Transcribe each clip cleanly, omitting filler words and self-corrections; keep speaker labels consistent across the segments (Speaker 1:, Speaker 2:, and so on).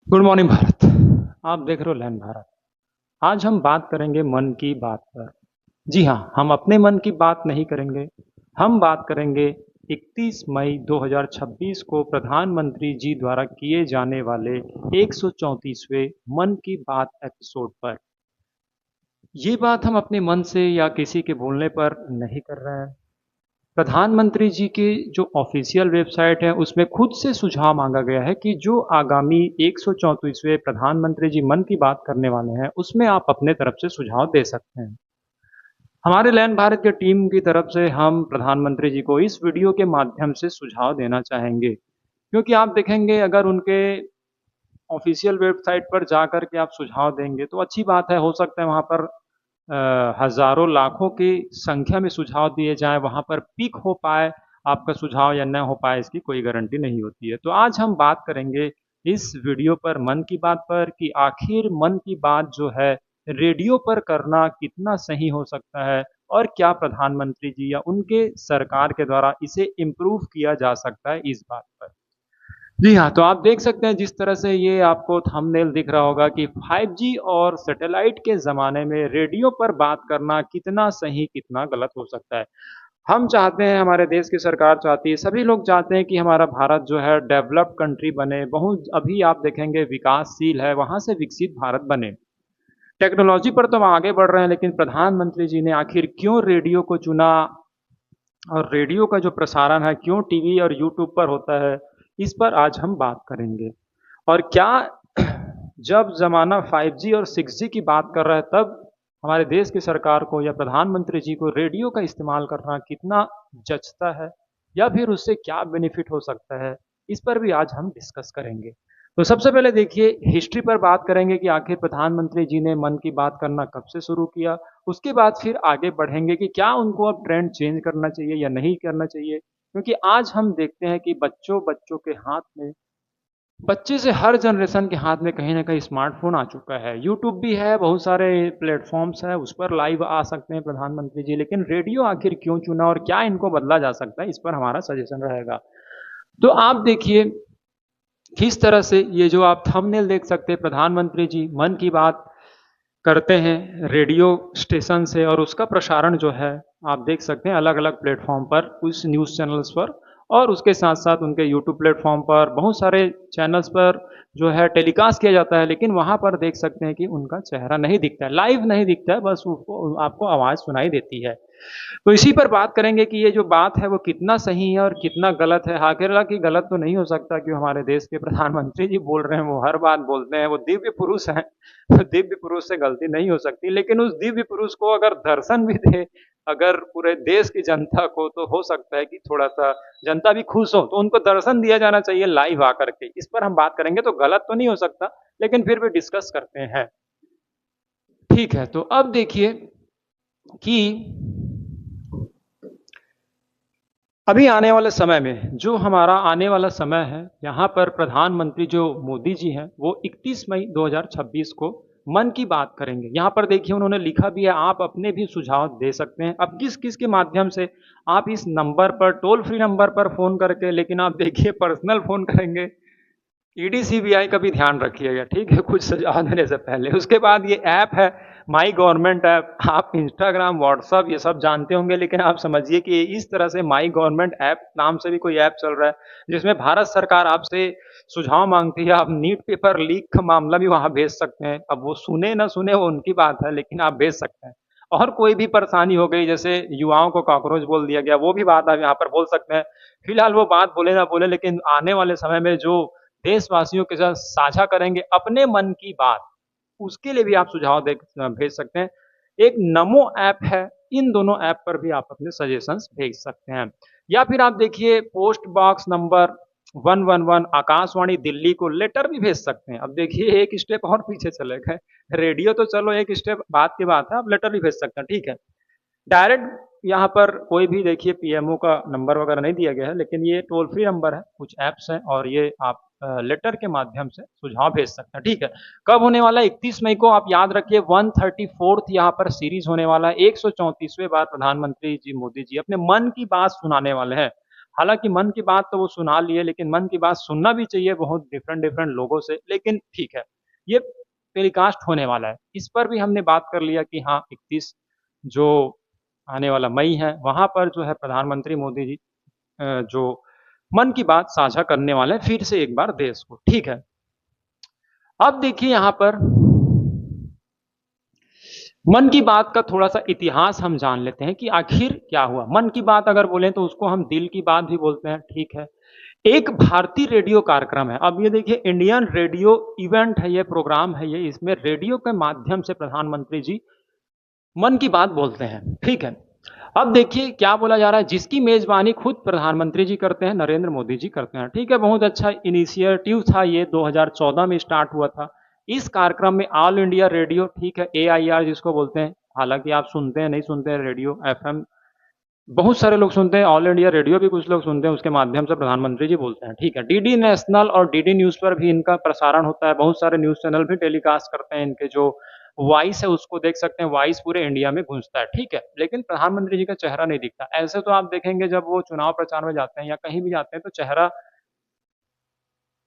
Speaker 1: Good morning Bharat. आप देख रहे हो लैंड भारत। आज हम बात करेंगे मन की बात पर। जी हाँ, हम अपने मन की बात नहीं करेंगे। हम बात करेंगे 31 मई 2026 को प्रधानमंत्री जी द्वारा किए जाने वाले 134वें मन की बात एपिसोड पर। ये बात हम अपने मन से या किसी के बोलने पर नहीं कर रहे हैं। प्रधानमंत्री जी की जो ऑफिशियल वेबसाइट है उसमें खुद से सुझाव मांगा गया है कि जो आगामी 134वें प्रधानमंत्री जी मन की बात करने वाले हैं उसमें आप अपने तरफ से सुझाव दे सकते हैं। हमारे लैंड भारत के टीम की तरफ से हम प्रधानमंत्री जी को इस वीडियो के माध्यम से सुझाव देना चाहेंगे, क्योंकि आप देखेंगे अगर उनके ऑफिशियल वेबसाइट पर जाकर के आप सुझाव देंगे तो अच्छी बात है। हो सकता है वहाँ पर हज़ारों लाखों की संख्या में सुझाव दिए जाएँ, वहाँ पर पिक हो पाए आपका सुझाव या न हो पाए इसकी कोई गारंटी नहीं होती है। तो आज हम बात करेंगे इस वीडियो पर मन की बात पर कि आखिर मन की बात जो है रेडियो पर करना कितना सही हो सकता है और क्या प्रधानमंत्री जी या उनके सरकार के द्वारा इसे इम्प्रूव किया जा सकता है इस बात पर। जी हाँ, तो आप देख सकते हैं जिस तरह से ये आपको थंबनेल दिख रहा होगा कि 5G और सैटेलाइट के ज़माने में रेडियो पर बात करना कितना सही, कितना गलत हो सकता है। हम चाहते हैं, हमारे देश की सरकार चाहती है, सभी लोग चाहते हैं कि हमारा भारत जो है डेवलप्ड कंट्री बने, बहुत अभी आप देखेंगे विकासशील है, वहाँ से विकसित भारत बने। टेक्नोलॉजी पर तो हम आगे बढ़ रहे हैं, लेकिन प्रधानमंत्री जी ने आखिर क्यों रेडियो को चुना और रेडियो का जो प्रसारण है क्यों टीवी और यूट्यूब पर होता है, इस पर आज हम बात करेंगे। और क्या जब ज़माना 5G और 6G की बात कर रहा है तब हमारे देश की सरकार को या प्रधानमंत्री जी को रेडियो का इस्तेमाल करना कितना जचता है या फिर उससे क्या बेनिफिट हो सकता है, इस पर भी आज हम डिस्कस करेंगे। तो सबसे पहले देखिए हिस्ट्री पर बात करेंगे कि आखिर प्रधानमंत्री जी ने मन की बात करना कब से शुरू किया। उसके बाद फिर आगे बढ़ेंगे कि क्या उनको अब ट्रेंड चेंज करना चाहिए या नहीं करना चाहिए, क्योंकि आज हम देखते हैं कि बच्चों बच्चों के हाथ में, बच्चे से हर जनरेशन के हाथ में कहीं न कहीं स्मार्टफ़ोन आ चुका है। यूट्यूब भी है, बहुत सारे प्लेटफ़ॉर्म्स हैं, उस पर लाइव आ सकते हैं प्रधानमंत्री जी, लेकिन रेडियो आखिर क्यों चुना और क्या इनको बदला जा सकता है, इस पर हमारा सजेशन रहेगा। तो आप देखिए किस तरह से ये जो आप थंबनेल देख सकते हैं, प्रधानमंत्री जी मन की बात करते हैं रेडियो स्टेशन से और उसका प्रसारण जो है आप देख सकते हैं अलग-अलग प्लेटफ़ॉर्म पर, कुछ न्यूज़ चैनल्स पर और उसके साथ-साथ उनके यूट्यूब प्लेटफ़ॉर्म पर बहुत सारे चैनल्स पर जो है टेलीकास्ट किया जाता है, लेकिन वहाँ पर देख सकते हैं कि उनका चेहरा नहीं दिखता है, लाइव नहीं दिखता है, बस उसको आपको आवाज़ सुनाई देती है। तो इसी पर बात करेंगे कि ये जो बात है वो कितना सही है और कितना गलत है। हालाँकि गलत तो नहीं हो सकता कि हमारे देश के प्रधानमंत्री जी बोल रहे हैं, वो हर बात बोलते हैं, वो दिव्य पुरुष हैं, तो दिव्य पुरुष से गलती नहीं हो सकती। लेकिन उस दिव्य पुरुष को अगर दर्शन भी दे, अगर पूरे देश की जनता को, तो हो सकता है कि थोड़ा-सा जनता भी खुश हो, तो उनको दर्शन दिया जाना चाहिए लाइव आकर के। इस पर हम बात करेंगे, तो गलत तो नहीं हो सकता, लेकिन फिर भी डिस्कस करते हैं। ठीक है, तो अब देखिए कि अभी आने वाले समय में जो हमारा आने वाला समय है, यहाँ पर प्रधानमंत्री जो मोदी जी हैं, वो 31 मई 2026 को मन की बात करेंगे। यहाँ पर देखिए उन्होंने लिखा भी है, आप अपने भी सुझाव दे सकते हैं। अब किस-किस के माध्यम से, आप इस नंबर पर, टोल फ्री नंबर पर फ़ोन करके, लेकिन आप देखिए पर्सनल फ़ोन करेंगे, ईडी सीबीआई का भी ध्यान रखिएगा, ठीक है? कुछ सुझाव देने से पहले। उसके बाद ये ऐप है, माई गवर्नमेंट ऐप, आप इंस्टाग्राम, व्हाट्सएप ये सब जानते होंगे, लेकिन आप समझिए कि इस तरह से माई गवर्नमेंट ऐप नाम से भी कोई ऐप चल रहा है, जिसमें भारत सरकार आपसे सुझाव माँगती है। आप नीट पेपर लीक का मामला भी वहाँ भेज सकते हैं। अब वो सुने ना सुने वो उनकी बात है, लेकिन आप भेज सकते हैं। और कोई भी परेशानी हो गई, जैसे युवाओं को कॉकरोच बोल दिया गया, वो भी बात आप यहाँ पर बोल सकते हैं। फिलहाल वो बात बोले ना बोले, लेकिन आने वाले समय में जो देशवासियों के साथ साझा करेंगे अपने मन की बात, उसके लिए भी आप सुझाव भेज सकते हैं। एक नमो ऐप है, इन दोनों ऐप पर भी आप अपने सजेशंस भेज सकते हैं। या फिर आप देखिए post box number 111 Akashvani Delhi को लेटर भी भेज सकते हैं। अब देखिए एक स्टेप और पीछे चले गए, रेडियो तो चलो एक स्टेप बाद की बात है, आप लेटर भी भेज सकते हैं, ठीक है। डायरेक्ट यहाँ पर कोई भी देखिए पीएमओ का नंबर वगैरह नहीं दिया गया है, लेकिन ये टोल फ्री नंबर है, कुछ ऐप्स हैं और ये आप लेटर के माध्यम से सुझाव भेज सकते हैं, ठीक है। कब होने वाला है? 31 मई को, आप याद रखिए 134th यहाँ पर सीरीज होने वाला है। 134वें बार प्रधानमंत्री जी मोदी जी अपने मन की बात सुनाने वाले हैं। हालांकि मन की बात तो वो सुना लिए, लेकिन मन की बात सुनना भी चाहिए बहुत डिफरेंट डिफरेंट लोगों से, लेकिन ठीक है, ये टेलीकास्ट होने वाला है, इस पर भी हमने बात कर लिया कि हाँ 31 जो आने वाला मई है वहां पर जो है प्रधानमंत्री मोदी जी जो मन की बात साझा करने वाले हैं फिर से एक बार देश को। ठीक है, अब देखिए यहां पर मन की बात का थोड़ा सा इतिहास हम जान लेते हैं कि आखिर क्या हुआ। मन की बात अगर बोलें तो उसको हम दिल की बात भी बोलते हैं, ठीक है। एक भारतीय रेडियो कार्यक्रम है। अब ये देखिए इंडियन रेडियो इवेंट है, ये प्रोग्राम है, ये इसमें रेडियो के माध्यम से प्रधानमंत्री जी मन की बात बोलते हैं, ठीक है। अब देखिए क्या बोला जा रहा है, जिसकी मेजबानी खुद प्रधानमंत्री जी करते हैं, नरेंद्र मोदी जी करते हैं, ठीक है। बहुत अच्छा इनिशिएटिव था ये, 2014 में स्टार्ट हुआ था। इस कार्यक्रम में ऑल इंडिया रेडियो, ठीक है, AIR जिसको बोलते हैं, हालांकि आप सुनते हैं नहीं सुनते हैं रेडियो FM, बहुत सारे लोग सुनते हैं, ऑल इंडिया रेडियो भी कुछ लोग सुनते हैं, उसके माध्यम से प्रधानमंत्री जी बोलते हैं, ठीक है। DD नेशनल और DD न्यूज पर भी इनका प्रसारण होता है, बहुत सारे न्यूज चैनल भी टेलीकास्ट करते हैं, इनके जो वॉइस है उसको देख सकते हैं, वॉइस पूरे इंडिया में गूंजता है, ठीक है। लेकिन प्रधानमंत्री जी का चेहरा नहीं दिखता। ऐसे तो आप देखेंगे जब वो चुनाव प्रचार में जाते हैं या कहीं भी जाते हैं तो चेहरा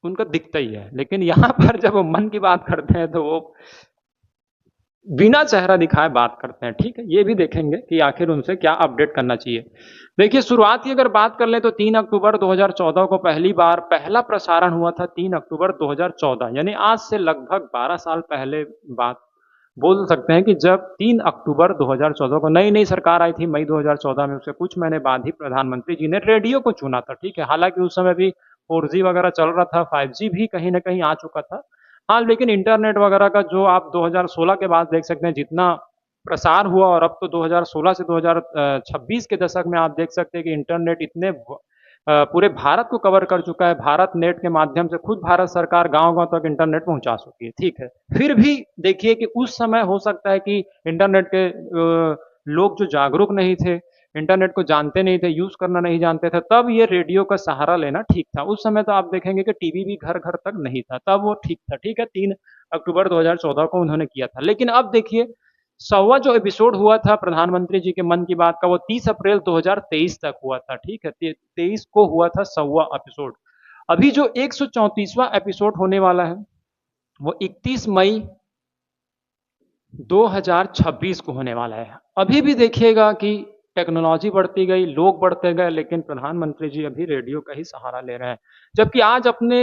Speaker 1: उनका दिखता ही है, लेकिन यहाँ पर जब वो मन की बात करते हैं तो वो बिना चेहरा दिखाए बात करते हैं, ठीक है। ये भी देखेंगे कि आखिर उनसे क्या अपडेट करना चाहिए। देखिए शुरुआत की अगर बात कर लें तो 3 अक्टूबर 2014 को पहली बार पहला प्रसारण हुआ था, 3 अक्टूबर 2014, यानी आज से लगभग 12 साल पहले बात बोल सकते हैं कि जब 3 अक्टूबर 2014 को नई नई सरकार आई थी मई 2014 में, उससे कुछ महीने बाद ही प्रधानमंत्री जी ने रेडियो को चुना था, ठीक है। हालांकि उस समय भी 4G वगैरह चल रहा था, 5G भी कहीं ना कहीं आ चुका था। हाँ, लेकिन इंटरनेट वगैरह का जो आप 2016 के बाद देख सकते हैं जितना प्रसार हुआ, और अब तो 2016 से 2026 के दशक में आप देख सकते हैं कि इंटरनेट इतने पूरे भारत को कवर कर चुका है। भारत नेट के माध्यम से खुद भारत सरकार गांव-गांव तक इंटरनेट पहुंचा चुकी है, ठीक है। फिर भी देखिए कि उस समय हो सकता है कि इंटरनेट के लोग जो जागरूक नहीं थे, इंटरनेट को जानते नहीं थे, यूज करना नहीं जानते थे, तब ये रेडियो का सहारा लेना ठीक था। उस समय तो आप देखेंगे कि टीवी भी घर घर तक नहीं था, तब वो ठीक था, ठीक है। 3 अक्टूबर 2014 को उन्होंने किया था। लेकिन अब देखिए 100वां जो एपिसोड हुआ था प्रधानमंत्री जी के मन की बात का, वो 30 अप्रैल 2023 तक हुआ था, ठीक है। 23 को हुआ था 100वां एपिसोड। अभी जो 134वां एपिसोड होने वाला है वो 31 मई 2026 को होने वाला है। अभी भी देखिएगा कि टेक्नोलॉजी बढ़ती गई, लोग बढ़ते गए, लेकिन प्रधानमंत्री जी अभी रेडियो का ही सहारा ले रहे हैं। जबकि आज अपने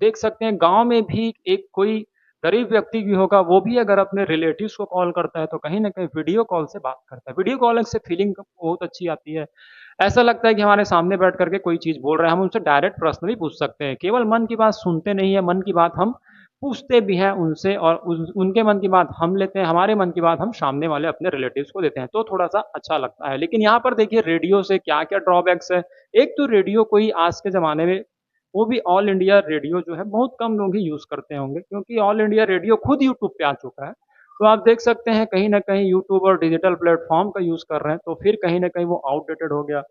Speaker 1: देख सकते हैं गांव में भी एक कोई गरीब व्यक्ति भी होगा, वो भी अगर अपने रिलेटिव्स को कॉल करता है तो कहीं ना कहीं वीडियो कॉल से बात करता है। वीडियो कॉलिंग से फीलिंग बहुत अच्छी आती है, ऐसा लगता है कि हमारे सामने बैठ करके कोई चीज़ बोल रहे हैं, हम उनसे डायरेक्ट पर्सनली पूछ सकते हैं। केवल मन की बात सुनते नहीं है, मन की बात हम पूछते भी हैं उनसे, और उनके मन की बात हम लेते हैं, हमारे मन की बात हम सामने वाले अपने रिलेटिव्स को देते हैं, तो थोड़ा सा अच्छा लगता है। लेकिन यहाँ पर देखिए रेडियो से क्या क्या ड्रॉबैक्स है। एक तो रेडियो को ही आज के ज़माने में, वो भी ऑल इंडिया रेडियो जो है बहुत कम लोग ही यूज़ करते होंगे, क्योंकि ऑल इंडिया रेडियो खुद यूट्यूब पे आ चुका है। तो आप देख सकते हैं कहीं न कहीं यूट्यूब और डिजिटल प्लेटफ़ॉर्म का यूज़ कर रहे हैं, तो फिर कहीं न कहीं वो आउटडेटेड हो गया।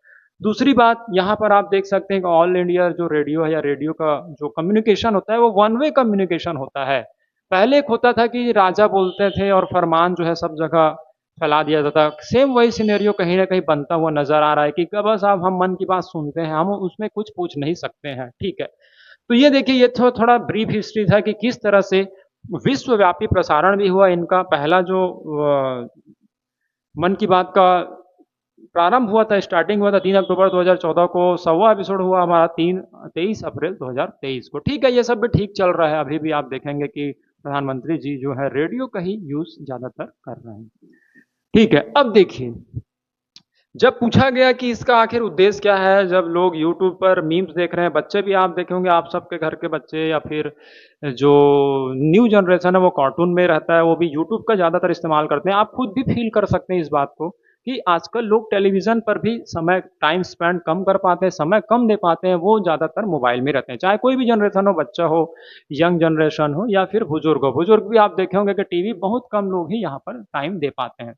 Speaker 1: दूसरी बात यहाँ पर आप देख सकते हैं कि ऑल इंडिया जो रेडियो है या रेडियो का जो कम्युनिकेशन होता है वो वन वे कम्युनिकेशन होता है। पहले एक होता था कि राजा बोलते थे और फरमान जो है सब जगह फैला दिया जाता। सेम वही सिनेरियो कहीं न कहीं बनता हुआ नज़र आ रहा है कि बस अब हम मन की बात सुनते हैं, हम उसमें कुछ पूछ नहीं सकते हैं, ठीक है। तो ये देखिए ये थोड़ा ब्रीफ हिस्ट्री था कि किस तरह से विश्वव्यापी प्रसारण भी हुआ इनका। पहला जो मन की बात का प्रारंभ हुआ था, स्टार्टिंग हुआ था 3 अक्टूबर 2014 को, 100वां एपिसोड हुआ हमारा 23 अप्रैल 2023 को, ठीक है। ये सब भी ठीक चल रहा है। अभी भी आप देखेंगे कि प्रधानमंत्री जी जो है रेडियो का ही यूज़ ज़्यादातर कर रहे हैं, ठीक है। अब देखिए जब पूछा गया कि इसका आखिर उद्देश्य क्या है, जब लोग यूट्यूब पर मीम्स देख रहे हैं, बच्चे भी आप देखे होंगे, आप सबके घर के बच्चे या फिर जो न्यू जनरेशन है वो कार्टून में रहता है, वो भी यूट्यूब का ज़्यादातर इस्तेमाल करते हैं। आप खुद भी फील कर सकते हैं इस बात को कि आजकल लोग टेलीविज़न पर भी समय टाइम स्पेंड कम कर पाते हैं, समय कम दे पाते हैं, वो ज़्यादातर मोबाइल में रहते हैं। चाहे कोई भी जनरेशन हो, बच्चा हो, यंग जनरेशन हो या फिर बुजुर्ग हो। बुजुर्ग भी आप देखे होंगे कि टीवी बहुत कम लोग ही यहाँ पर टाइम दे पाते हैं।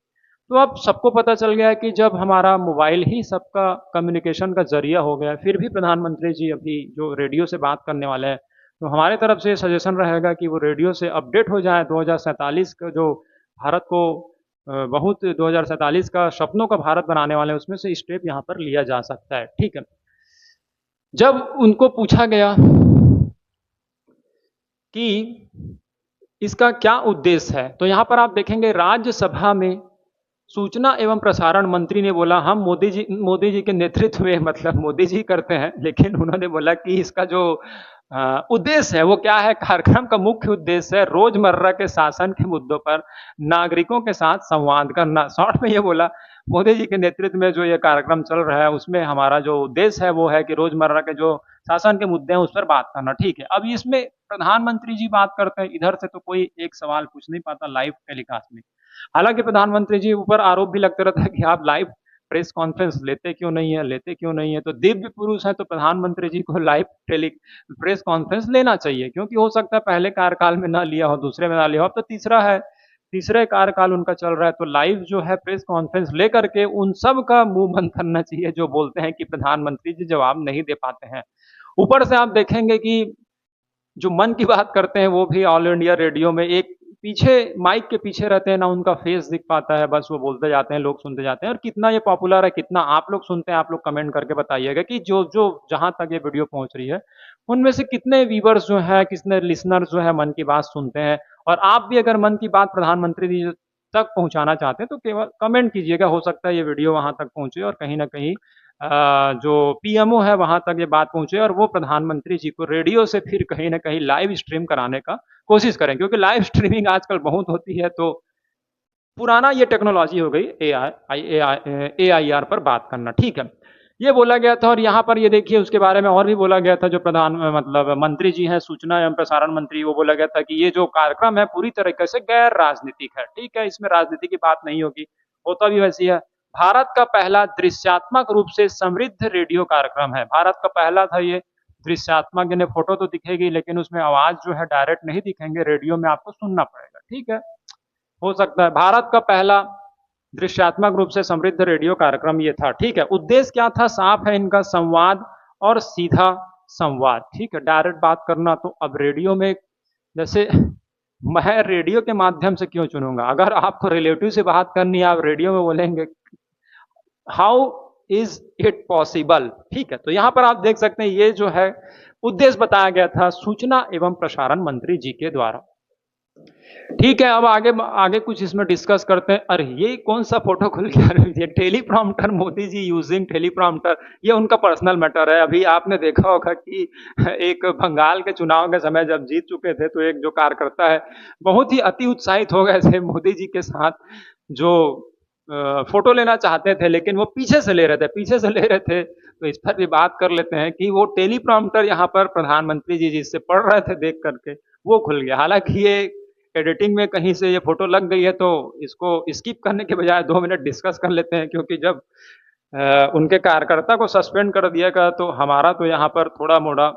Speaker 1: तो अब सबको पता चल गया है कि जब हमारा मोबाइल ही सबका कम्युनिकेशन का ज़रिया हो गया है, फिर भी प्रधानमंत्री जी अभी जो रेडियो से बात करने वाले हैं, तो हमारे तरफ से सजेशन रहेगा कि वो रेडियो से अपडेट हो जाएँ। 2047 का जो भारत को बहुत 2047 का सपनों का भारत बनाने वाले हैं, उसमें से स्टेप यहाँ पर लिया जा सकता है, ठीक है। जब उनको पूछा गया कि इसका क्या उद्देश्य है, तो यहां पर आप देखेंगे राज्यसभा में सूचना एवं प्रसारण मंत्री ने बोला हम मोदी जी के नेतृत्व में, मतलब मोदी जी करते हैं, लेकिन उन्होंने बोला कि इसका जो उद्देश्य है वो क्या है। कार्यक्रम का मुख्य उद्देश्य है रोजमर्रा के शासन के मुद्दों पर नागरिकों के साथ संवाद करना। शॉर्ट में ये बोला मोदी जी के नेतृत्व में जो ये कार्यक्रम चल रहा है उसमें हमारा जो उद्देश्य है वो है कि रोजमर्रा के जो शासन के मुद्दे हैं उस पर बात करना। ठीक है, अब इसमें प्रधानमंत्री जी बात करते हैं, इधर से तो कोई एक सवाल पूछ नहीं पाता लाइव टेलीकास्ट में। हालांकि प्रधानमंत्री जी ऊपर आरोप भी लगते रहता है कि आप लाइव प्रेस कॉन्फ्रेंस लेते क्यों नहीं है, लेते क्यों नहीं है। तो दिव्य पुरुष है तो प्रधानमंत्री जी को लाइव टेली प्रेस कॉन्फ्रेंस लेना चाहिए, क्योंकि हो सकता है पहले कार्यकाल में ना लिया हो, दूसरे में ना लिया हो, अब तो तीसरा है, तीसरे कार्यकाल उनका चल रहा है, तो लाइव जो है प्रेस कॉन्फ्रेंस लेकर के उन सब का मुंह बंद करना चाहिए जो बोलते हैं कि प्रधानमंत्री जी जवाब नहीं दे पाते हैं। ऊपर से आप देखेंगे कि जो मन की बात करते हैं वो भी ऑल इंडिया रेडियो में एक पीछे माइक के पीछे रहते हैं, ना उनका फेस दिख पाता है, बस वो बोलते जाते हैं, लोग सुनते जाते हैं। और कितना ये पॉपुलर है, कितना आप लोग सुनते हैं, आप लोग कमेंट करके बताइएगा कि जो जो जहां तक ये वीडियो पहुंच रही है उनमें से कितने व्यूवर्स जो है, कितने लिसनर्स जो है मन की बात सुनते हैं। और आप भी अगर मन की बात प्रधानमंत्री जी तक पहुंचाना चाहते हैं तो केवल कमेंट कीजिएगा, हो सकता है ये वीडियो वहां तक पहुंचे और कहीं ना कहीं जो पीएमओ है वहां तक ये बात पहुंचे और वो प्रधानमंत्री जी को रेडियो से फिर कहीं ना कहीं लाइव स्ट्रीम कराने का कोशिश करें, क्योंकि लाइव स्ट्रीमिंग आजकल बहुत होती है। तो पुराना ये टेक्नोलॉजी हो गई ए आई आर पर बात करना। ठीक है, ये बोला गया था। और यहाँ पर ये देखिए उसके बारे में और भी बोला गया था, जो प्रधान मतलब मंत्री जी हैं सूचना एवं प्रसारण मंत्री, वो बोला गया था कि ये जो कार्यक्रम है पूरी तरीके से गैर राजनीतिक है। ठीक है, इसमें राजनीति की बात नहीं होगी, होता भी वैसी है। भारत का पहला दृश्यात्मक रूप से समृद्ध रेडियो कार्यक्रम है, भारत का पहला था ये दृश्यात्मक, यानी फोटो तो दिखेगी लेकिन उसमें आवाज जो है डायरेक्ट नहीं दिखेंगे, रेडियो में आपको सुनना पड़ेगा। ठीक है, हो सकता है भारत का पहला दृश्यात्मक रूप से समृद्ध रेडियो कार्यक्रम ये था। ठीक है, उद्देश्य क्या था, साफ है इनका, संवाद और सीधा संवाद। ठीक है, डायरेक्ट बात करना। तो अब रेडियो में जैसे मैं रेडियो के माध्यम से क्यों चुनूंगा, अगर आपको रिलेटिव से बात करनी है आप रेडियो में बोलेंगे, हाउ इज इट पॉसिबल। ठीक है, तो यहां पर आप देख सकते हैं ये जो है उद्देश्य बताया गया था सूचना एवं प्रसारण मंत्री जी के द्वारा। ठीक है, अब आगे आगे कुछ इसमें डिस्कस करते हैं। अरे ये कौन सा फोटो खुल गया, ये teleprompter, Modi ji using teleprompter, ये उनका पर्सनल मैटर है। अभी आपने देखा होगा कि एक बंगाल के चुनाव के समय जब जीत चुके थे तो एक जो कार्यकर्ता है बहुत ही अति उत्साहित हो गए थे मोदी जी के साथ, जो फोटो लेना चाहते थे लेकिन वो पीछे से ले रहे थे, पीछे से ले रहे थे। तो इस पर भी बात कर लेते हैं कि वो टेलीप्रॉम्प्टर यहाँ पर प्रधानमंत्री जी जिससे पढ़ रहे थे देख करके वो खुल गया। हालांकि ये एडिटिंग में कहीं से ये फोटो लग गई है, तो इसको स्किप करने के बजाय 2 मिनट डिस्कस कर लेते हैं, क्योंकि जब उनके कार्यकर्ता को सस्पेंड कर दिया गया तो हमारा तो यहाँ पर थोड़ा मोड़ा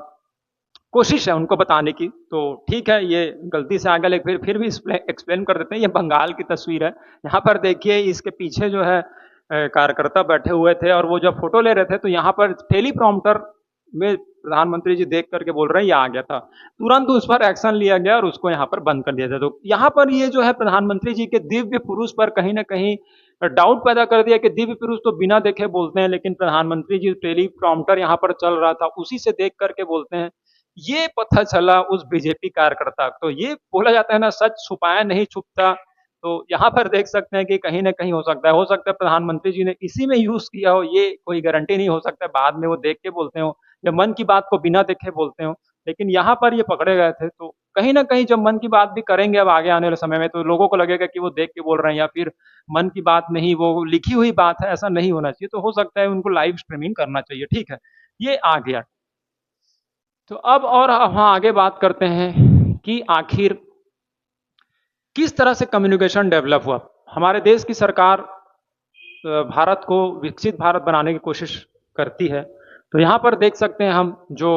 Speaker 1: कोशिश है उनको बताने की। तो ठीक है, ये गलती से आ गया लेकिन फिर भी एक्सप्लेन कर देते हैं। ये बंगाल की तस्वीर है, यहाँ पर देखिए इसके पीछे जो है कार्यकर्ता बैठे हुए थे और वो जब फोटो ले रहे थे तो यहाँ पर टेलीप्रॉम्प्टर में प्रधानमंत्री जी देख करके बोल रहे हैं ये आ गया था, तुरंत उस पर एक्शन लिया गया और उसको यहाँ पर बंद कर दिया था। तो यहाँ पर ये जो है प्रधानमंत्री जी के दिव्य पुरुष पर कहीं ना कहीं डाउट पैदा कर दिया कि दिव्य पुरुष तो बिना देखे बोलते हैं, लेकिन प्रधानमंत्री जी टेलीप्रॉम्प्टर यहाँ पर चल रहा था उसी से देख करके बोलते हैं। ये पता चला उस बीजेपी कार्यकर्ता को। तो ये बोला जाता है ना, सच छुपाया नहीं छुपता। तो यहाँ पर देख सकते हैं कि कहीं ना कहीं हो सकता है प्रधानमंत्री जी ने इसी में यूज किया हो, ये कोई गारंटी नहीं, हो सकता है बाद में वो देख के बोलते हो या मन की बात को बिना देखे बोलते हो, लेकिन यहाँ पर ये पकड़े गए थे। तो कहीं ना कहीं जब मन की बात भी करेंगे अब आगे आने वाले समय में तो लोगों को लगेगा कि वो देख के बोल रहे हैं या फिर मन की बात नहीं, वो लिखी हुई बात है, ऐसा नहीं होना चाहिए। तो हो सकता है उनको लाइव स्ट्रीमिंग करना चाहिए। ठीक है, ये आ गया। तो अब और हाँ आगे बात करते हैं कि आखिर किस तरह से कम्युनिकेशन डेवलप हुआ। हमारे देश की सरकार भारत को विकसित भारत बनाने की कोशिश करती है। तो यहाँ पर देख सकते हैं हम जो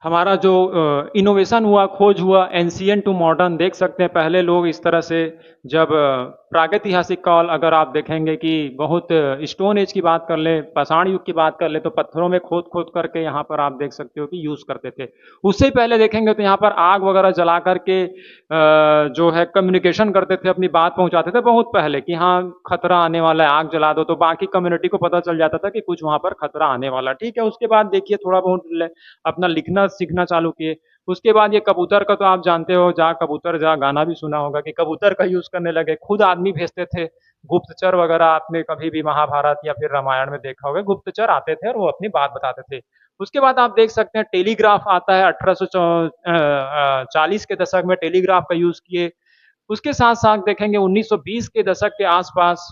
Speaker 1: हमारा जो इनोवेशन हुआ, खोज हुआ, एंशियंट टू मॉडर्न, देख सकते हैं पहले लोग इस तरह से, जब प्रागैतिहासिक काल अगर आप देखेंगे कि बहुत स्टोन एज की बात कर लें, पाषाण युग की बात कर लें, तो पत्थरों में खोद खोद करके यहाँ पर आप देख सकते हो कि यूज़ करते थे। उससे पहले देखेंगे तो यहाँ पर आग वगैरह जला करके जो है कम्युनिकेशन करते थे, अपनी बात पहुंचाते थे बहुत पहले कि हाँ खतरा आने वाला है, आग जला दो, तो बाकी कम्युनिटी को पता चल जाता था कि कुछ वहां पर खतरा आने वाला। ठीक है, उसके बाद देखिए थोड़ा बहुत अपना लिखना सीखना चालू किए। उसके बाद ये कबूतर का तो आप जानते हो, जा कबूतर जा, गाना भी सुना होगा कि कबूतर का यूज करने लगे, खुद आदमी भेजते थे। गुप्तचर वगैरह आपने कभी भी महाभारत या फिर रामायण में देखा होगा, गुप्तचर आते थे और वो अपनी बात बताते थे। उसके बाद आप देख सकते हैं टेलीग्राफ आता है, 1840 के दशक में टेलीग्राफ का यूज किए। उसके साथ साथ देखेंगे 1920 के दशक के आसपास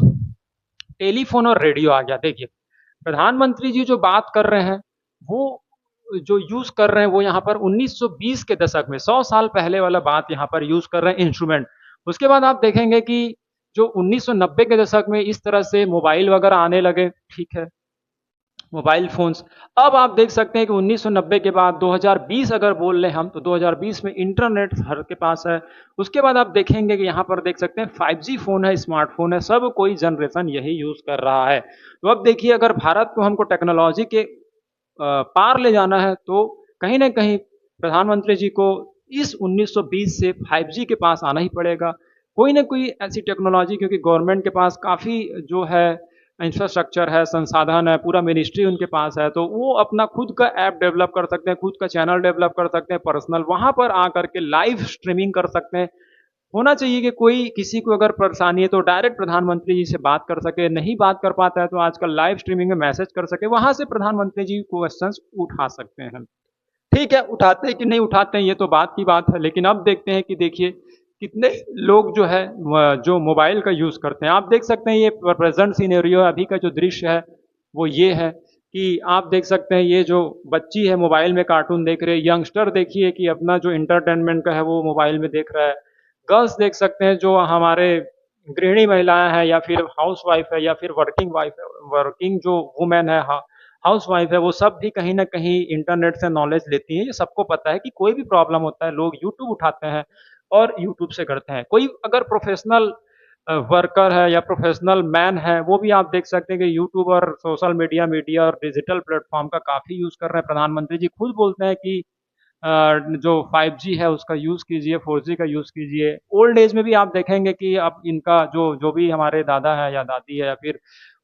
Speaker 1: टेलीफोन और रेडियो आ गया। देखिए प्रधानमंत्री जी जो बात कर रहे हैं, वो जो यूज कर रहे हैं वो यहाँ पर 1920 के दशक में, 100 साल पहले वाला बात यहाँ पर यूज कर रहे हैं, इंस्ट्रूमेंट। उसके बाद आप देखेंगे कि जो 1990 के दशक में इस तरह से मोबाइल वगैरह आने लगे, ठीक है, मोबाइल फोन्स। अब आप देख सकते हैं कि 1990 के बाद 2020 अगर बोल रहे हम, तो 2020 में इंटरनेट हर के पास है। उसके बाद आप देखेंगे कि यहाँ पर देख सकते हैं 5G फोन है, स्मार्टफोन है, सब कोई जनरेशन यही यूज कर रहा है। तो अब देखिए अगर भारत को हमको टेक्नोलॉजी के पार ले जाना है, तो कहीं ना कहीं प्रधानमंत्री जी को इस 1920 से 5G के पास आना ही पड़ेगा। कोई ना कोई ऐसी टेक्नोलॉजी, क्योंकि गवर्नमेंट के पास काफ़ी जो है इंफ्रास्ट्रक्चर है, संसाधन है, पूरा मिनिस्ट्री उनके पास है, तो वो अपना खुद का ऐप डेवलप कर सकते हैं, खुद का चैनल डेवलप कर सकते हैं पर्सनल, वहाँ पर आकर के लाइव स्ट्रीमिंग कर सकते हैं। होना चाहिए कि कोई किसी को अगर परेशानी है तो डायरेक्ट प्रधानमंत्री जी से बात कर सके, नहीं बात कर पाता है तो आजकल लाइव स्ट्रीमिंग में मैसेज कर सके, वहां से प्रधानमंत्री जी क्वेश्चंस उठा सकते हैं। ठीक है, उठाते हैं कि नहीं उठाते हैं ये तो बात की बात है, लेकिन अब देखते हैं कि देखिए कितने लोग जो है जो मोबाइल का यूज़ करते हैं। आप देख सकते हैं ये प्रेजेंट सीनेरियो अभी का जो दृश्य है वो ये है कि आप देख सकते हैं ये जो बच्ची है मोबाइल में कार्टून देख रहे हैं, यंगस्टर देखिए कि अपना जो इंटरटेनमेंट का है वो मोबाइल में देख रहा है। गर्ल्स देख सकते हैं जो हमारे गृहिणी महिलाएं हैं या फिर हाउस वाइफ है या फिर वर्किंग वाइफ है, वर्किंग जो वुमेन है, हाउस वाइफ है, वो सब भी कहीं ना कहीं इंटरनेट से नॉलेज लेती हैं। ये सबको पता है कि कोई भी प्रॉब्लम होता है लोग यूट्यूब उठाते हैं और यूट्यूब से करते हैं। कोई अगर प्रोफेशनल वर्कर है या प्रोफेशनल मैन है, वो भी आप देख सकते हैं कि यूट्यूब और सोशल मीडिया मीडिया और डिजिटल प्लेटफॉर्म का काफ़ी यूज़ कर रहे हैं। प्रधानमंत्री जी खुद बोलते हैं कि जो 5G है उसका यूज़ कीजिए, 4G का यूज़ कीजिए। ओल्ड एज में भी आप देखेंगे कि अब इनका जो जो भी हमारे दादा है या दादी है या फिर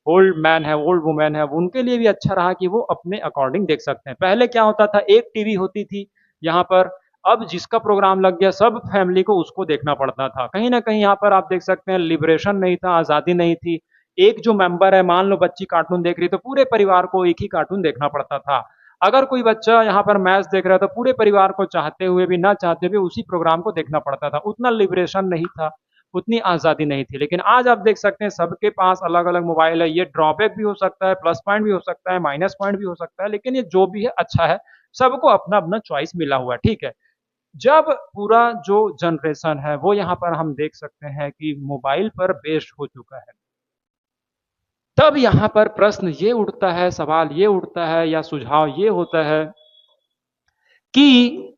Speaker 1: ओल्ड मैन है, ओल्ड वुमेन है, उनके लिए भी अच्छा रहा कि वो अपने अकॉर्डिंग देख सकते हैं। पहले क्या होता था, एक टीवी होती थी यहाँ पर, अब जिसका प्रोग्राम लग गया सब फैमिली को उसको देखना पड़ता था। कहीं ना कहीं यहाँ पर आप देख सकते हैं लिबरेशन नहीं था, आज़ादी नहीं थी। एक जो मेंबर है, मान लो बच्ची कार्टून देख रही है तो पूरे परिवार को एक ही कार्टून देखना पड़ता था। अगर कोई बच्चा यहाँ पर मैच देख रहा है तो पूरे परिवार को चाहते हुए भी ना चाहते हुए उसी प्रोग्राम को देखना पड़ता था। उतना लिबरेशन नहीं था, उतनी आज़ादी नहीं थी। लेकिन आज आप देख सकते हैं सबके पास अलग अलग मोबाइल है। ये ड्रॉबैक भी हो सकता है, प्लस पॉइंट भी हो सकता है, माइनस पॉइंट भी हो सकता है, लेकिन ये जो भी है अच्छा है। सबको अपना अपना चॉइस मिला हुआ है, ठीक है। जब पूरा जो जनरेशन है वो यहाँ पर हम देख सकते हैं कि मोबाइल पर बेस्ड हो चुका है, तब यहाँ पर प्रश्न ये उठता है, सवाल ये उठता है या सुझाव ये होता है कि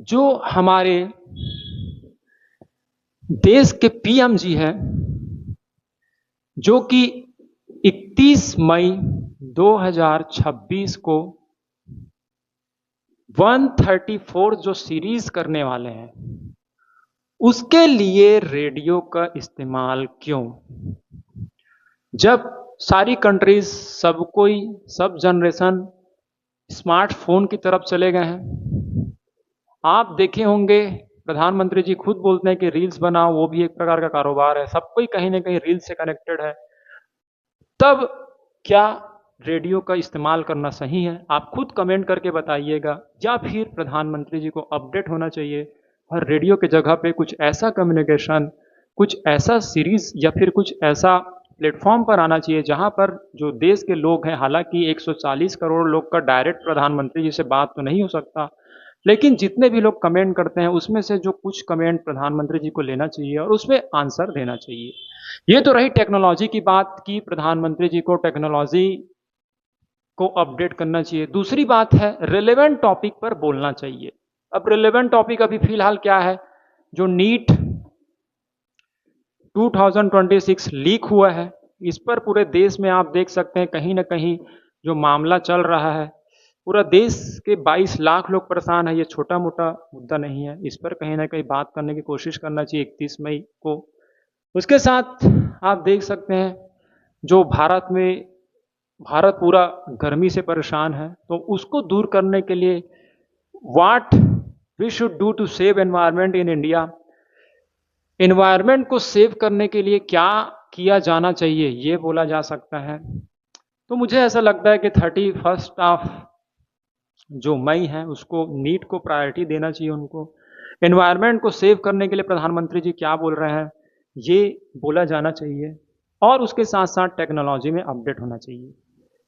Speaker 1: जो हमारे देश के पीएम जी हैं, जो कि 31 मई 2026 को 134 जो सीरीज करने वाले हैं, उसके लिए रेडियो का इस्तेमाल क्यों? जब सारी कंट्रीज, सब कोई, सब जनरेशन स्मार्टफोन की तरफ चले गए हैं। आप देखे होंगे प्रधानमंत्री जी खुद बोलते हैं कि रील्स बनाओ, वो भी एक प्रकार का कारोबार है, सब कोई कहीं ना कहीं रील्स से कनेक्टेड है। तब क्या रेडियो का इस्तेमाल करना सही है? आप खुद कमेंट करके बताइएगा। या फिर प्रधानमंत्री जी को अपडेट होना चाहिए और रेडियो के जगह पे कुछ ऐसा कम्युनिकेशन, कुछ ऐसा सीरीज या फिर कुछ ऐसा प्लेटफॉर्म पर आना चाहिए जहां पर जो देश के लोग हैं, हालांकि 140 करोड़ लोग का डायरेक्ट प्रधानमंत्री जी से बात तो नहीं हो सकता, लेकिन जितने भी लोग कमेंट करते हैं उसमें से जो कुछ कमेंट प्रधानमंत्री जी को लेना चाहिए और उसमें आंसर देना चाहिए। ये तो रही टेक्नोलॉजी की बात, की प्रधानमंत्री जी को टेक्नोलॉजी को अपडेट करना चाहिए। दूसरी बात है रिलेवेंट टॉपिक पर बोलना चाहिए। अब रिलेवेंट टॉपिक अभी फिलहाल क्या है, जो नीट 2026 लीक हुआ है, इस पर पूरे देश में आप देख सकते हैं कहीं ना कहीं जो मामला चल रहा है, पूरा देश के 22 लाख लोग परेशान है। ये छोटा मोटा मुद्दा नहीं है, इस पर कहीं ना कहीं बात करने की कोशिश करना चाहिए 31 मई को। उसके साथ आप देख सकते हैं जो भारत पूरा गर्मी से परेशान है, तो उसको दूर करने के लिए what we should do to save environment in India, environment को सेव करने के लिए क्या किया जाना चाहिए, ये बोला जा सकता है। तो मुझे ऐसा लगता है कि 31 ऑफ जो मई है उसको नीट को प्रायोरिटी देना चाहिए उनको। एनवायरनमेंट को सेव करने के लिए प्रधानमंत्री जी क्या बोल रहे हैं ये बोला जाना चाहिए, और उसके साथ साथ टेक्नोलॉजी में अपडेट होना चाहिए।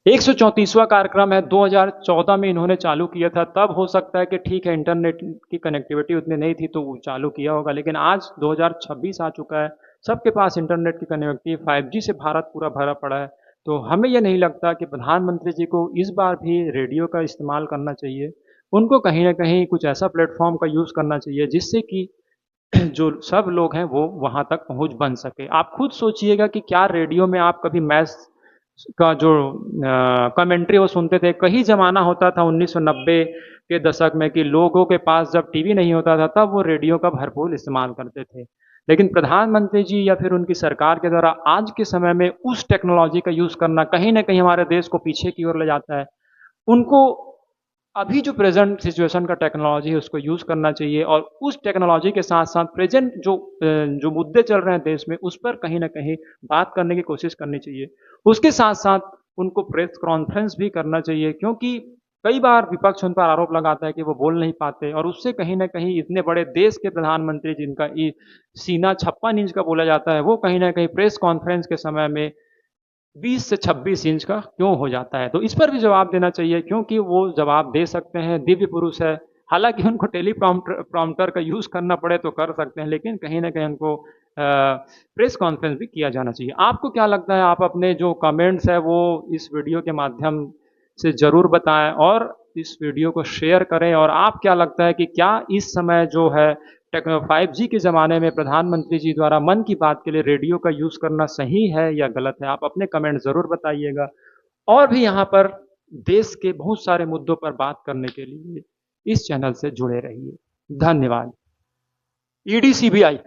Speaker 1: 134वां कार्यक्रम है, 2014 में इन्होंने चालू किया था। तब हो सकता है कि ठीक है इंटरनेट की कनेक्टिविटी उतनी नहीं थी तो वो चालू किया होगा, लेकिन आज 2026 आ चुका है, सबके पास इंटरनेट की कनेक्टिविटी 5G से भारत पूरा भरा पड़ा है। तो हमें यह नहीं लगता कि प्रधानमंत्री जी को इस बार भी रेडियो का इस्तेमाल करना चाहिए। उनको कहीं ना कहीं कुछ ऐसा प्लेटफॉर्म का यूज़ करना चाहिए जिससे कि जो सब लोग हैं वो वहाँ तक पहुँच बन सके। आप खुद सोचिएगा कि क्या रेडियो में आप कभी मैच का जो कमेंट्री वो सुनते थे। कहीं ज़माना होता था 1990 के दशक में कि लोगों के पास जब टीवी नहीं होता था तब वो रेडियो का भरपूर इस्तेमाल करते थे, लेकिन प्रधानमंत्री जी या फिर उनकी सरकार के द्वारा आज के समय में उस टेक्नोलॉजी का यूज़ करना कहीं ना कहीं हमारे देश को पीछे की ओर ले जाता है। उनको अभी जो प्रेजेंट सिचुएशन का टेक्नोलॉजी है उसको यूज़ करना चाहिए, और उस टेक्नोलॉजी के साथ साथ प्रेजेंट जो मुद्दे चल रहे हैं देश में उस पर कहीं ना कहीं बात करने की कोशिश करनी चाहिए। उसके साथ साथ उनको प्रेस कॉन्फ्रेंस भी करना चाहिए, क्योंकि कई बार विपक्ष उन पर आरोप लगाता है कि वो बोल नहीं पाते, और उससे कहीं ना कहीं इतने बड़े देश के प्रधानमंत्री जिनका सीना 56 इंच का बोला जाता है, वो कहीं ना कहीं प्रेस कॉन्फ्रेंस के समय में 20 से 26 इंच का क्यों हो जाता है। तो इस पर भी जवाब देना चाहिए, क्योंकि वो जवाब दे सकते हैं, दिव्य पुरुष है। हालांकि उनको टेलीप्रॉम्प्टर का यूज़ करना पड़े तो कर सकते हैं, लेकिन कहीं ना कहीं उनको प्रेस कॉन्फ्रेंस भी किया जाना चाहिए। आपको क्या लगता है? आप अपने जो कमेंट्स है वो इस वीडियो के माध्यम से ज़रूर बताएं और इस वीडियो को शेयर करें। और आप क्या लगता है कि क्या इस समय जो है 5G के ज़माने में प्रधानमंत्री जी द्वारा मन की बात के लिए रेडियो का यूज़ करना सही है या गलत है? आप अपने कमेंट ज़रूर बताइएगा। और भी यहाँ पर देश के बहुत सारे मुद्दों पर बात करने के लिए इस चैनल से जुड़े रहिए। धन्यवाद। ED CBI